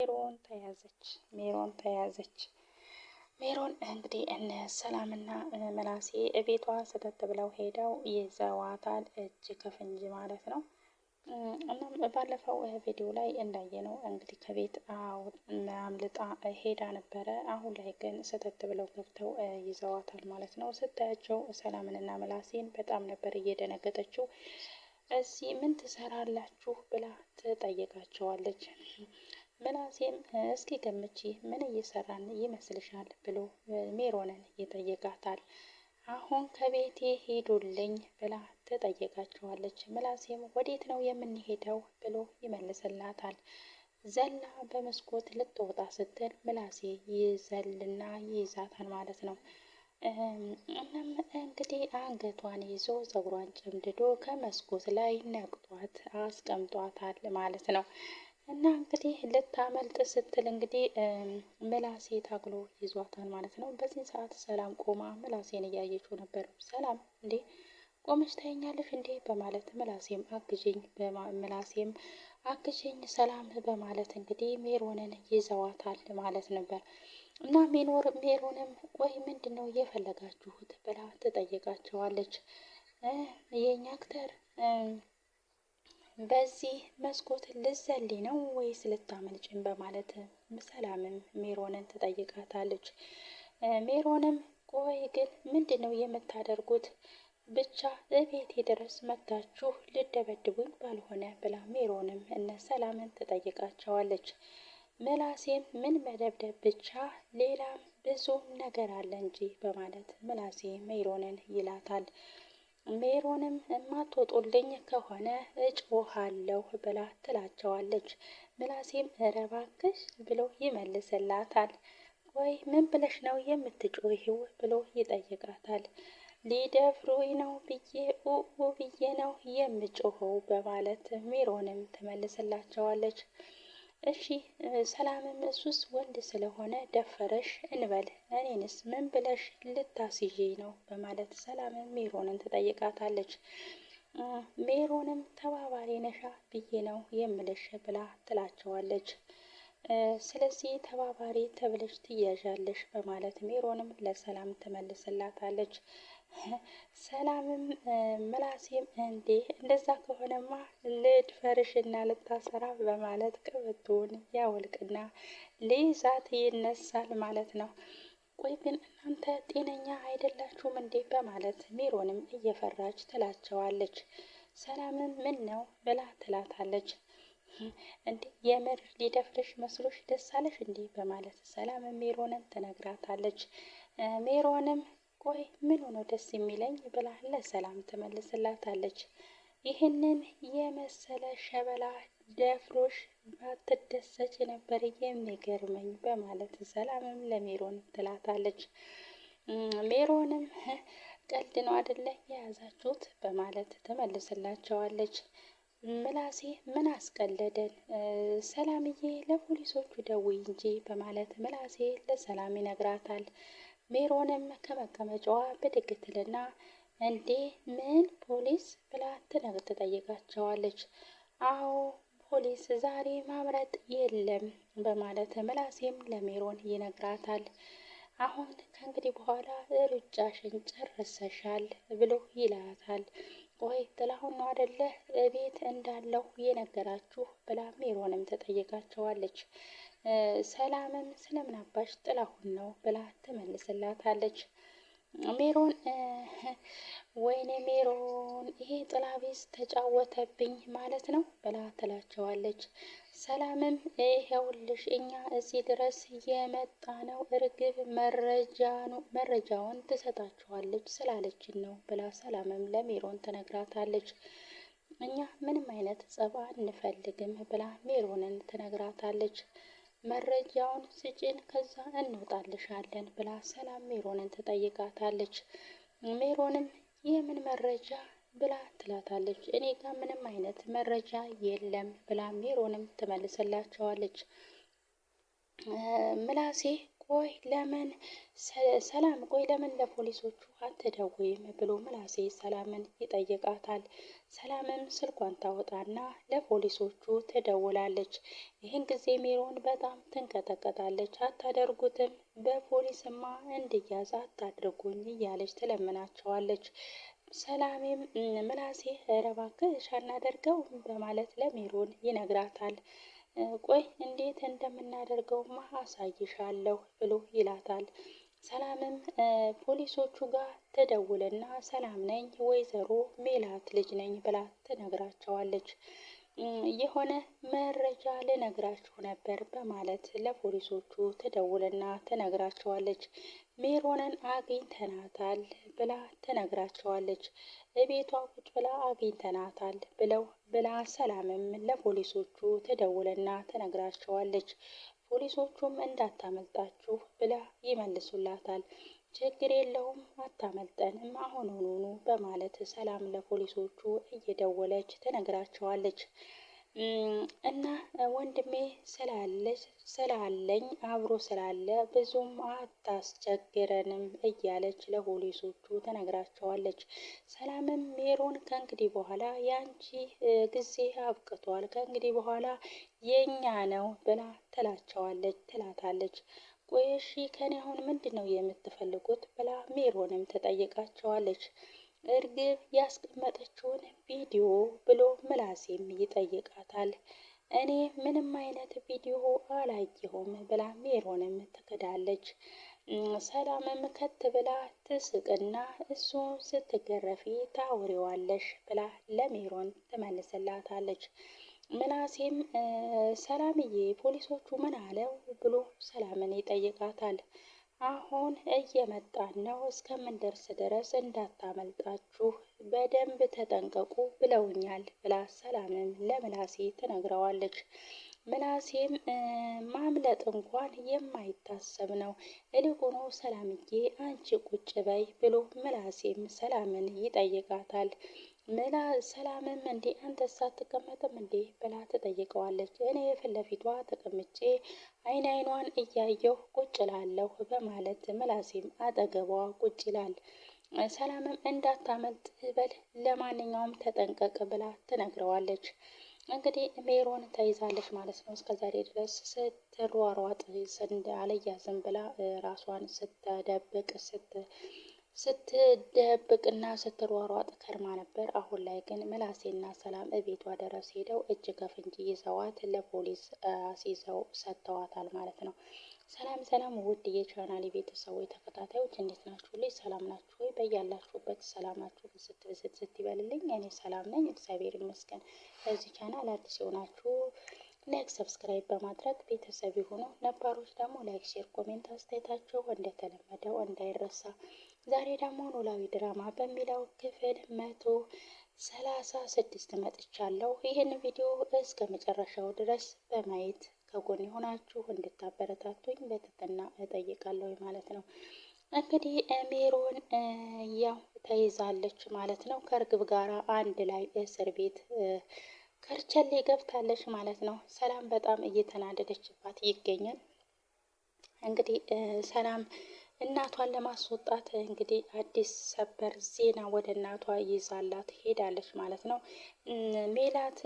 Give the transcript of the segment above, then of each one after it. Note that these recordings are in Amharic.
ሜሮን ተያዘች። ሜሮን እንግዲህ እነ ሰላምና መላሴ ቤቷ ሰተት ብለው ሄደው ይዘዋታል፣ እጅ ከፍንጅ ማለት ነው። እናም ባለፈው ቪዲዮ ላይ እንዳየነው እንግዲህ ከቤት አምልጣ ሄዳ ነበረ። አሁን ላይ ግን ሰተት ብለው ገብተው ይዘዋታል ማለት ነው። ስታያቸው ሰላምንና መላሴን በጣም ነበር እየደነገጠችው። እዚህ ምን ትሰራላችሁ ብላ ትጠይቃቸዋለች። ምናሴም እስኪ ገምቺ ምን እየሰራን ይመስልሻል ብሎ ሜሮንን ይጠይቃታል። አሁን ከቤቴ ሄዱልኝ ብላ ትጠይቃቸዋለች። ምላሴም ወዴት ነው የምንሄደው ብሎ ይመልስላታል። ዘላ በመስኮት ልትወጣ ስትል ምላሴ ይዘልና ይይዛታል ማለት ነው። እናም እንግዲህ አንገቷን ይዞ ፀጉሯን ጨምድዶ ከመስኮት ላይ ነቅቷት አስቀምጧታል ማለት ነው። እና እንግዲህ ልታመልጥ ስትል እንግዲህ ምላሴ ታግሎ ይዟታል ማለት ነው። በዚህ ሰዓት ሰላም ቆማ ምላሴን እያየችው ነበር። ሰላም እንዴ ቆመች ታየኛለሽ እንዴ በማለት ምላሴም አግዥኝ ሰላም በማለት እንግዲህ ሜሮንን ይዘዋታል ማለት ነበር። እና ሜሮንም ቆይ ምንድን ነው እየፈለጋችሁት ብላ ትጠይቃቸዋለች። የኛ አክተር በዚህ መስኮት ልዘሊ ነው ወይስ ልታመልጭን በማለት ሰላምም ሜሮንን ትጠይቃታለች። ሜሮንም ቆይ ግን ምንድን ነው የምታደርጉት? ብቻ እቤቴ ድረስ መታችሁ ልደበድቡኝ ባልሆነ ብላ ሜሮንም እነ ሰላምን ትጠይቃቸዋለች። ምላሴም ምን መደብደብ ብቻ ሌላም ብዙ ነገር አለ እንጂ በማለት ምላሴ ሜሮንን ይላታል። ሜሮንም የማትወጡልኝ ከሆነ እጮሃለሁ ብላ ትላቸዋለች። ምላሴም ኧረ እባክሽ ብሎ ይመልስላታል። ቆይ ምን ብለሽ ነው የምትጮሂው ብሎ ይጠይቃታል። ሊደፍሩኝ ነው ብዬ ነው የምጮኸው በማለት ሜሮንም ትመልስላቸዋለች። እሺ ሰላምም እሱስ ወንድ ስለሆነ ደፈረሽ እንበል እኔንስ ምን ብለሽ ልታስይዤ ነው በማለት ሰላምም ሜሮንን ትጠይቃታለች። ሜሮንም ተባባሪ ነሻ ብዬ ነው የምልሽ ብላ ትላቸዋለች። ስለዚህ ተባባሪ ተብለሽ ትያዣለሽ በማለት ሜሮንም ለሰላም ትመልስላታለች። ሰላምም ምላሴም እንዴ እንደዛ ከሆነማ ልድፈርሽና ልታሰራ በማለት ቀበቶውን ያወልቅና ሊይዛት ይነሳል ማለት ነው። ቆይ ግን እናንተ ጤነኛ አይደላችሁም እንዴ በማለት ሜሮንም እየፈራች ትላቸዋለች። ሰላምም ምን ነው ብላ ትላታለች። እንዴ የምር ሊደፍርሽ መስሎሽ ደስ አለሽ እንዴ በማለት ሰላምም ሜሮንን ትነግራታለች። ሜሮንም ቆይ ምን ሆኖ ደስ የሚለኝ ብላ ለሰላም ትመልስላታለች። ይህንን የመሰለ ሸበላ ደፍሮሽ ባትደሰች ነበር የሚገርመኝ በማለት ሰላምም ለሜሮን ትላታለች። ሜሮንም ቀልድ ነው አይደለ የያዛችሁት በማለት ትመልስላቸዋለች። ምላሴ ምን አስቀለደን ሰላምዬ ለፖሊሶቹ ደውይ እንጂ በማለት ምላሴ ለሰላም ይነግራታል። ሜሮንም ከመቀመጫዋ ብድግ ትልና እንዴ ምን ፖሊስ ብላ ትጠይቃቸዋለች። አዎ ፖሊስ ዛሬ ማምረጥ የለም በማለት ምላሴም ለሜሮን ይነግራታል። አሁን ከእንግዲህ በኋላ ሩጫሽን ጨርሰሻል ብሎ ይላታል። ቆይ ጥላሁን ነው አይደለ ቤት እንዳለሁ የነገራችሁ ብላ ሜሮንም ትጠይቃቸዋለች። ሰላምም ስለምን አባሽ ጥላሁን ነው ብላ ትመልስላታለች። ሜሮን ወይኔ ሜሮን ይሄ ጥላቢስ ተጫወተብኝ ማለት ነው ብላ ትላቸዋለች። ሰላምም ይኸውልሽ እኛ እዚህ ድረስ የመጣ ነው እርግብ መረጃውን ትሰጣችኋለች ስላለችን ነው ብላ ሰላምም ለሜሮን ትነግራታለች። እኛ ምንም አይነት ጸብ አንፈልግም ብላ ሜሮንን ትነግራታለች። መረጃውን ስጭን ከዛ እንወጣልሻለን ብላ ሰላም ሜሮንን ትጠይቃታለች። ሜሮንም የምን መረጃ ብላ ትላታለች። እኔ ጋር ምንም አይነት መረጃ የለም ብላ ሜሮንም ትመልስላቸዋለች። ምላሴ ቆይ ለምን ሰላም ቆይ ለምን ለፖሊሶቹ አትደውይም ብሎ ምላሴ ሰላምን ይጠይቃታል። ሰላምም ስልኳን ታወጣና ለፖሊሶቹ ትደውላለች። ይህን ጊዜ ሜሮን በጣም ትንቀጠቀጣለች። አታደርጉትም፣ በፖሊስማ እንድያዝ አታድርጉኝ እያለች ትለምናቸዋለች። ሰላሜም ምላሴ ኧረ እባክሽ አናደርገው በማለት ለሜሮን ይነግራታል። ቆይ እንዴት እንደምናደርገውማ አሳይሻለሁ ብሎ ይላታል። ሰላምም ፖሊሶቹ ጋር ትደውልና ሰላም ነኝ ወይዘሮ ሜላት ልጅ ነኝ ብላ ትነግራቸዋለች። የሆነ መረጃ ልነግራችሁ ነበር በማለት ለፖሊሶቹ ትደውልና ትነግራቸዋለች። ሜሮንን አግኝተናታል ብላ ትነግራቸዋለች። እቤቷ ቁጭ ብላ አግኝተናታል ብላ ሰላምም ለፖሊሶቹ ትደውልና ትነግራቸዋለች። ፖሊሶቹም እንዳታመልጣችሁ ብላ ይመልሱላታል። ችግር የለውም አታመልጠንም አሁኑኑ በማለት ሰላም ለፖሊሶቹ እየደወለች ትነግራቸዋለች። እና ወንድሜ ስላለኝ አብሮ ስላለ ብዙም አታስቸግረንም እያለች ለፖሊሶቹ ትነግራቸዋለች። ሰላምም ሜሮን ከእንግዲህ በኋላ የአንቺ ጊዜ አብቅቷል፣ ከእንግዲህ በኋላ የኛ ነው ብላ ትላታለች። ቆይ እሺ ከኔ አሁን ምንድን ነው የምትፈልጉት ብላ ሜሮንም ትጠይቃቸዋለች። እርግብ ያስቀመጠችውን ቪዲዮ ብሎ ምላሴም ይጠይቃታል። እኔ ምንም አይነት ቪዲዮ አላየሁም ብላ ሜሮንም ትክዳለች። ሰላምም ከት ብላ ትስቅና እሱ ስትገረፊ ታውሪዋለሽ ብላ ለሜሮን ትመልስላታለች። ምላሴም ሰላምዬ ፖሊሶቹ ምን አለው ብሎ ሰላምን ይጠይቃታል። አሁን እየመጣን ነው፣ እስከምንደርስ ድረስ እንዳታመልጣችሁ በደንብ ተጠንቀቁ ብለውኛል ብላ ሰላምም ለምላሴ ትነግረዋለች። ምላሴም ማምለጥ እንኳን የማይታሰብ ነው፣ እልቁኑ ሰላምዬ አንቺ ቁጭ በይ ብሎ ምላሴም ሰላምን ይጠይቃታል። ሰላምም እንዴ አንተስ አትቀመጥም እንዴ ብላ ትጠይቀዋለች። እኔ ፊት ለፊቷ ተቀምጬ አይኗን እያየሁ ቁጭ ላለሁ በማለት ምላሴም አጠገቧ ቁጭ ይላል። ሰላምም እንዳታመልጥ በል ለማንኛውም ተጠንቀቅ ብላ ትነግረዋለች። እንግዲህ ሜሮን ተይዛለች ማለት ነው። እስከዛሬ ድረስ ስትሯሯጥ አልያዝም ብላ ራሷን ስትደብቅና ስትሯሯጥ ከርማ ነበር። አሁን ላይ ግን ምላሴና ሰላም እቤቷ ድረስ ሄደው እጅ ከፍንጅ ይዘዋት ለፖሊስ አስይዘው ሰጥተዋታል ማለት ነው። ሰላም ውድ የቻናሌ ቤተሰቦች ተከታታዮች እንዴት ናችሁ? ልጅ ሰላም ናችሁ ወይ? በያላችሁበት ሰላማችሁ ብዝት ይበልልኝ። እኔ ሰላም ነኝ፣ እግዚአብሔር ይመስገን። ለዚህ ቻናል አዲስ የሆናችሁ ላይክ፣ ሰብስክራይብ በማድረግ ቤተሰብ የሆኑ ነባሮች ደግሞ ላይክ፣ ሼር፣ ኮሜንት አስተያየታቸው እንደተለመደው እንዳይረሳ። ዛሬ ደግሞ ኖላዊ ድራማ በሚለው ክፍል 136 መጥቻለሁ። ይህን ቪዲዮ እስከ መጨረሻው ድረስ በማየት ከጎን የሆናችሁ እንድታበረታቱኝ በትህትና እጠይቃለሁ ማለት ነው። እንግዲህ ሜሮን ያው ተይዛለች ማለት ነው። ከእርግብ ጋራ አንድ ላይ እስር ቤት ከርቸሌ ገብታለች ማለት ነው። ሰላም በጣም እየተናደደችባት ይገኛል። እንግዲህ ሰላም እናቷን ለማስወጣት እንግዲህ አዲስ ሰበር ዜና ወደ እናቷ ይዛላት ሄዳለች ማለት ነው። ሜላት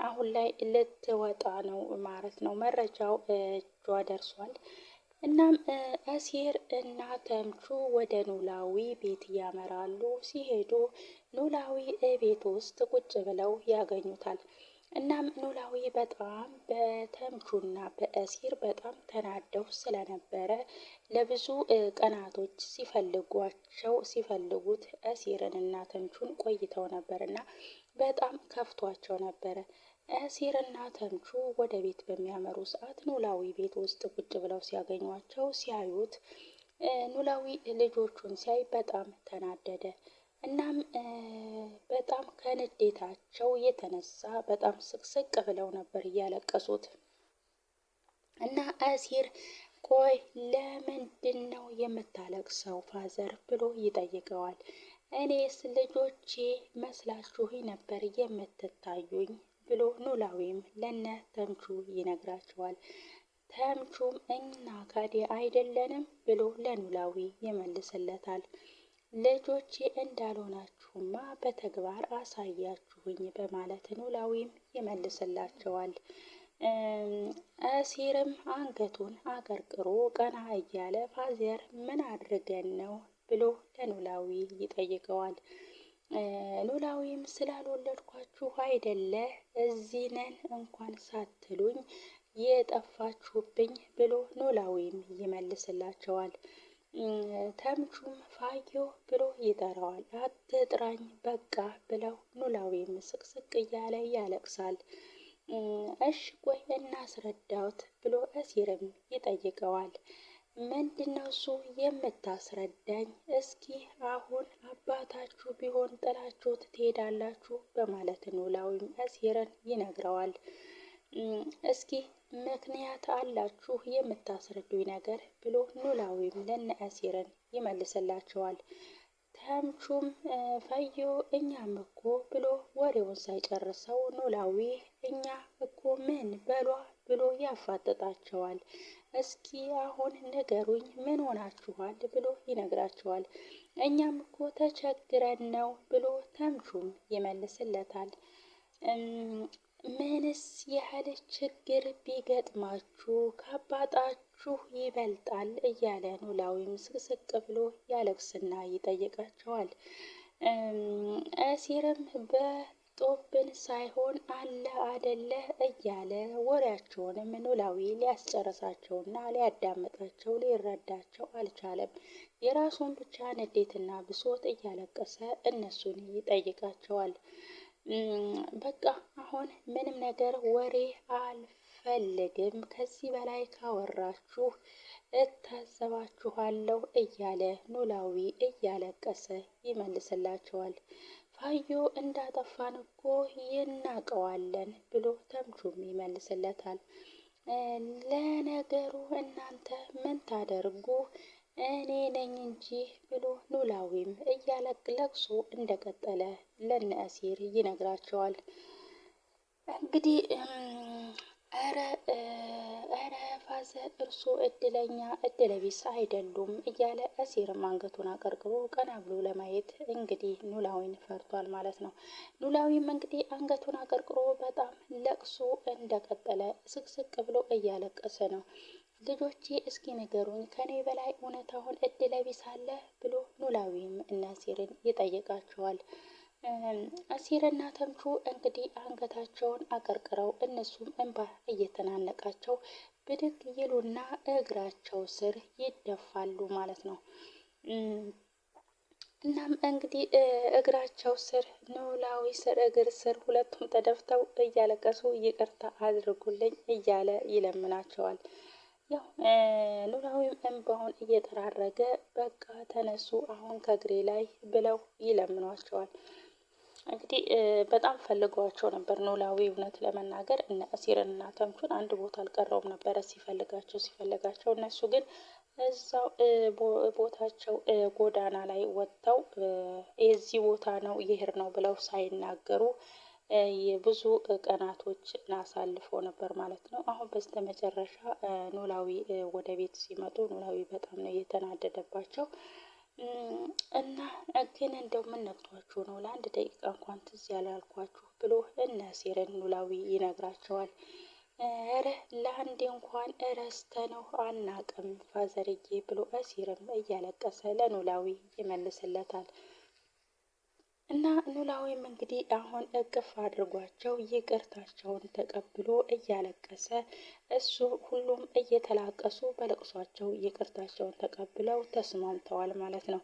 አሁን ላይ ልትወጣ ነው ማለት ነው። መረጃው እጇ ደርሷል። እናም አሲር እና ተምቹ ወደ ኖላዊ ቤት ያመራሉ። ሲሄዱ ኖላዊ ቤት ውስጥ ቁጭ ብለው ያገኙታል። እናም ኖላዊ በጣም በተምቹና በአሲር በጣም ተናደው ስለነበረ ለብዙ ቀናቶች ሲፈልጉት አሲርን እና ተምቹን ቆይተው ነበር እና በጣም ከፍቷቸው ነበረ። አሲር እና ተምቹ ወደ ቤት በሚያመሩ ሰዓት ኖላዊ ቤት ውስጥ ቁጭ ብለው ሲያዩት ኖላዊ ልጆቹን ሲያይ በጣም ተናደደ። እናም በጣም ከንዴታቸው የተነሳ በጣም ስቅስቅ ብለው ነበር እያለቀሱት። እና አሲር ቆይ ለምንድን ነው የምታለቅሰው ፋዘር ብሎ ይጠይቀዋል። እኔስ ልጆቼ መስላችሁኝ ነበር የምትታዩኝ ብሎ ኖላዊም ለነ ተምቹ ይነግራቸዋል። ተምቹም እኛ ካዲ አይደለንም ብሎ ለኖላዊ ይመልስለታል። ልጆቼ እንዳልሆናችሁማ በተግባር አሳያችሁኝ በማለት ኖላዊም ይመልስላቸዋል። አሲርም አንገቱን አቀርቅሮ ቀና እያለ ፋዘር ምን አድርገን ነው ብሎ ለኖላዊ ይጠይቀዋል። ኖላዊም ስላልወለድኳችሁ አይደለ እዚህ ነን እንኳን ሳትሉኝ የጠፋችሁብኝ ብሎ ኖላዊም ይመልስላቸዋል። ተምቹም ፋዮ ብሎ ይጠራዋል። አትጥራኝ በቃ ብለው ኖላዊም ስቅስቅ እያለ ያለቅሳል። እሽ ቆይ እናስረዳውት ብሎ አሲርም ይጠይቀዋል። ምንድነው እሱ የምታስረዳኝ? እስኪ አሁን አባታችሁ ቢሆን ጥላችሁት ትሄዳላችሁ በማለት ኖላዊም አሲርን ይነግረዋል። እስኪ ምክንያት አላችሁ የምታስረዱኝ ነገር ብሎ ኖላዊም ለነ አሲርን ይመልስላቸዋል። ተምቹም ፈዮ እኛም እኮ ብሎ ወሬውን ሳይጨርሰው ኖላዊ እኛ እኮ ምን በሏ ብሎ ያፋጥጣቸዋል። እስኪ አሁን ንገሩኝ ምን ሆናችኋል ብሎ ይነግራቸዋል። እኛም እኮ ተቸግረን ነው ብሎ ተምቹም ይመልስለታል። ምንስ ያህል ችግር ቢገጥማችሁ ከአባታችሁ ይበልጣል እያለ ኖላዊም ስቅስቅ ብሎ ያለቅስና ይጠይቃቸዋል። አሲርም በጦብን ሳይሆን አለ አደለ እያለ ወሬያቸውንም ኖላዊ ሊያስጨርሳቸውና ሊያዳምጣቸው ሊረዳቸው አልቻለም። የራሱን ብቻ ንዴትና ብሶት እያለቀሰ እነሱን ይጠይቃቸዋል። በቃ አሁን ምንም ነገር ወሬ አልፈልግም፣ ከዚህ በላይ ካወራችሁ እታዘባችኋለሁ እያለ ኖላዊ እያለቀሰ ይመልስላቸዋል። ፋዮ እንዳጠፋን እኮ ይናቀዋለን ብሎ ተምቹም ይመልስለታል። ለነገሩ እናንተ ምን ታደርጉ እኔ ነኝ እንጂ ብሎ ኖላዊም እያለቅለቅሶ እንደቀጠለ ለነ አሲር ይነግራቸዋል። እንግዲህ ኧረ ፋዘር እርሶ እድለኛ እድለቢስ አይደሉም እያለ አሲርም አንገቱን አቀርቅሮ ቀና ብሎ ለማየት እንግዲህ ኖላዊን ፈርቷል ማለት ነው። ኖላዊም እንግዲህ አንገቱን አቀርቅሮ በጣም ለቅሶ እንደቀጠለ ስቅስቅ ብሎ እያለቀሰ ነው። ልጆቼ እስኪ ንገሩኝ ከኔ በላይ እውነታውን እድለቢስ አለ ብሎ ኖላዊም እና አሲርን ይጠይቃቸዋል። አሲርና ተምቹ እንግዲህ አንገታቸውን አቀርቅረው እነሱም እንባ እየተናነቃቸው ብድግ ይሉና እግራቸው ስር ይደፋሉ ማለት ነው። እናም እንግዲህ እግራቸው ስር ኖላዊ ስር እግር ስር ሁለቱም ተደፍተው እያለቀሱ ይቅርታ አድርጉልኝ እያለ ይለምናቸዋል። ያው ኖላዊም እንባውን እየጠራረገ በቃ ተነሱ አሁን ከእግሬ ላይ ብለው ይለምኗቸዋል። እንግዲህ በጣም ፈልገዋቸው ነበር ኖላዊ እውነት ለመናገር እነ አሲርን እና ተምቹን አንድ ቦታ አልቀረውም ነበረ ሲፈልጋቸው እነሱ ግን እዛው ቦታቸው ጎዳና ላይ ወጥተው የዚህ ቦታ ነው ይሄር ነው ብለው ሳይናገሩ የብዙ ቀናቶች አሳልፈው ነበር ማለት ነው። አሁን በስተመጨረሻ ኖላዊ ወደ ቤት ሲመጡ ኖላዊ በጣም ነው የተናደደባቸው። እና ግን እንደው ምን ነክቷችሁ ነው ለአንድ ደቂቃ እንኳን ትዝ ያላልኳችሁ ብሎ እነ አሲርን ኖላዊ ይነግራቸዋል። ኧረ ለአንዴ እንኳን እረስተነው አናቅም ፋዘርዬ ብሎ አሲርም እያለቀሰ ለኖላዊ ይመልስለታል። እና ኖላዊም እንግዲህ አሁን እቅፍ አድርጓቸው ይቅርታቸውን ተቀብሎ እያለቀሰ እሱ ሁሉም እየተላቀሱ በለቅሷቸው ይቅርታቸውን ተቀብለው ተስማምተዋል ማለት ነው።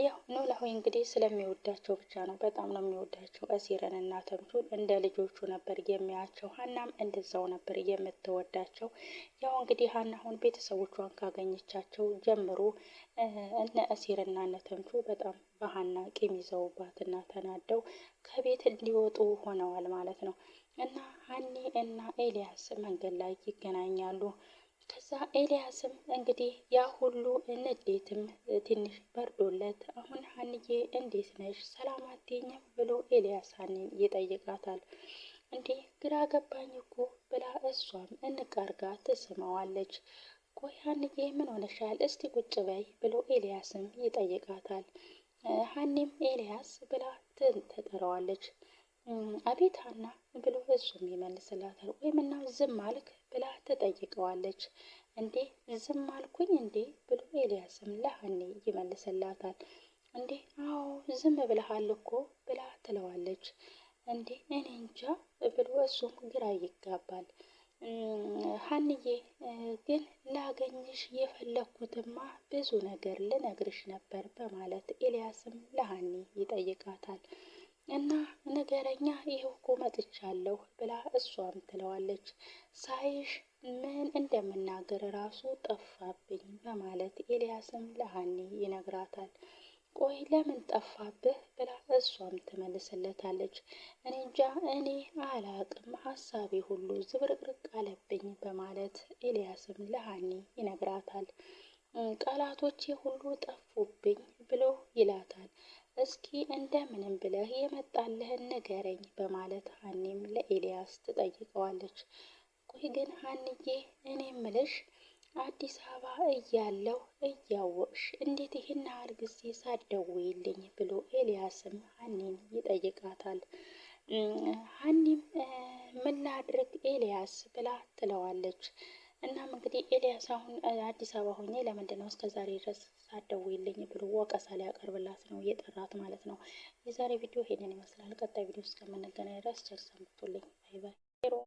ያው ኖላዊ እንግዲህ ስለሚወዳቸው ብቻ ነው፣ በጣም ነው የሚወዳቸው። አሲርን እና ተምቹን እንደ ልጆቹ ነበር የሚያቸው። ሀናም እንደዛው ነበር የምትወዳቸው። ያው እንግዲህ ሀና አሁን ቤተሰቦቿን ካገኘቻቸው ጀምሮ እነ አሲርና እነ ተምቹ በጣም በሀና ቂም ይዘውባትና ተናደው ከቤት እንዲወጡ ሆነዋል ማለት ነው። እና ሀኒ እና ኤልያስ መንገድ ላይ ይገናኛሉ። ከዛ ኤልያስም እንግዲህ ያ ሁሉ ንዴትም ትንሽ በርዶለት አሁን ሀንዬ እንዴት ነሽ ሰላም አትይኝም ብሎ ኤልያስ ሀኒን ይጠይቃታል። እንዴ ግራ ገባኝ እኮ ብላ እሷም እንቃርጋ ትስመዋለች። ቆይ ሀንዬ ምን ሆነሻል? እስቲ ቁጭ በይ ብሎ ኤልያስም ይጠይቃታል። ሀኒም ኤልያስ ብላ ትጠራዋለች። አቤት ሀና ብሎ እሱም ይመልስላታል። ወይ ምነው ዝም አልክ ብላ ትጠይቀዋለች። እንዴ ዝም አልኩኝ እንዴ ብሎ ኤልያስም ለሀኒ ይመልስላታል። እንዴ አዎ ዝም ብለሃል እኮ ብላ ትለዋለች። እንዴ እኔ እንጃ ብሎ እሱም ግራ ይጋባል። ሀንዬ ግን ላገኝሽ የፈለግኩትማ ብዙ ነገር ልነግርሽ ነበር በማለት ኤልያስም ለሀኒ ይጠይቃታል። እና ነገረኛ ይኸው እኮ መጥቻለሁ ብላ እሷም ትለዋለች። ሳይሽ ምን እንደምናገር ራሱ ጠፋብኝ በማለት ኤልያስም ለሀኒ ይነግራታል። ቆይ ለምን ጠፋብህ ብላ እሷም ትመልስለታለች። እኔ እንጃ እኔ አላቅም ሀሳቤ ሁሉ ዝብርቅርቅ አለብኝ በማለት ኤልያስም ለሀኒ ይነግራታል። ቃላቶቼ ሁሉ ጠፉብኝ ብሎ ይላታል። እስኪ እንደምንም ብለህ የመጣልህን ንገረኝ በማለት ሀኒም ለኤልያስ ትጠይቀዋለች። ቆይ ግን ሀንዬ እኔ ምልሽ አዲስ አበባ እያለሁ እያወቅሽ እንዴት ይህን ያህል ጊዜ ሳትደውይልኝ ብሎ ኤልያስም ሀኒን ይጠይቃታል። ሀኒም ምን ላድርግ ኤልያስ ብላ ትለዋለች። እናም እንግዲህ ኤልያስ አሁን አዲስ አበባ ሆኜ ለምንድን ነው እስከዛሬ ድረስ ሳትደውይልኝ ብሎ ወቀሳ ሊያቀርብላት ነው የጠራት ማለት ነው። የዛሬ ቪዲዮ ይሄንን ይመስላል። ቀጣይ ቪዲዮ እስከምንገናኝ ድረስ ቸር ሰንብቱልኝ። ባይ ባይ።